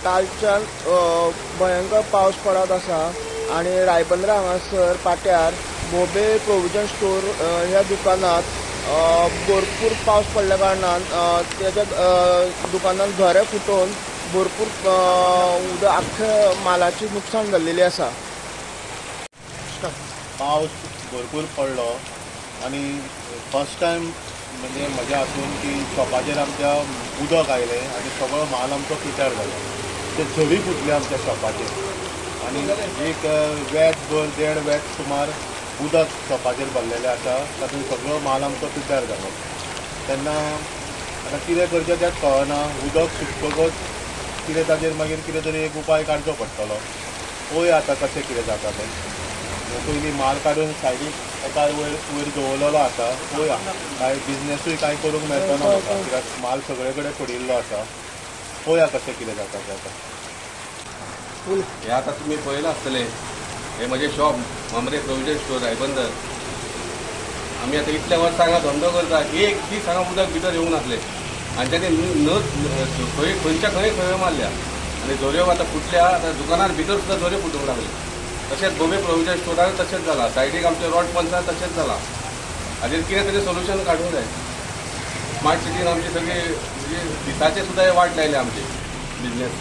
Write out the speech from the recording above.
कालच्यान भयंकर पावस पडत आसा आणि रायबंद्रा हांगासर पाट्यार बोबे प्रोविजन स्टोर ह्या दुकानात भरपूर पावस पडल्या कारणान त्याच्या दुकानान घरे फुटून भरपूर उदक आख्ख्या मालाची नुकसान जाल्लेली आसा. पावस भरपूर पडलो आणि फर्स्ट टायम म्हणजे म्हज्या हातून की शॉपाचेर आमच्या उदक आयलें आणि सगळो माल आमचो पिड्ड्यार जालो. ते झरी फुटले आमच्या शॉपाचेर आणि एक वॅट देड वॅट सुमार उदक शॉपाचेर भरलेलें आसा. तातूंत सगळो माल आमचो पिड्ड्यार जालो. तेन्ना आतां कितें करचें तेंच कळना. उदक सुकतकच कितें ताचेर मागीर कितें तरी एक उपाय काडचो पडटलो. पळोवया आतां कशें कितें जाता तें. पयलीं माल काडून सायडीक एका वयर दवरलेलो आसा. पळोवया काय बिजनेसूय कांय करूंक मेळचो ना म्हाका, कित्याक माल सगळे कडेन पडिल्लो आसा. पळोवया कशें कितें जाता तें आतां. हे आता तुम्ही पळयलां आसतलें, हे म्हजें shop Mamre provision store Ribandar. आमी आतां इतल्या वर्सां हांगा धंदो करता, एक दीस हांगा उदक भितर येवंक नासलें आनी ताणें खंयच्या खंय मारल्या आनी झऱ्यो आतां फुटल्या. आतां दुकानार भितर सुद्दां झऱ्यो फुटूंक लागले. तशेंच बोबे प्रोविजन स्टोरार तशेंच जालां. सायडीक आमचे रॉड पंचायत तशेंच जालां. हाजेर कितें तरी सोल्युशन काडूंक जाय. स्मार्ट सिटीन आमची सगळी म्हणजे दिसाचे सुद्दां वाट लायल्या आमची बिजनेस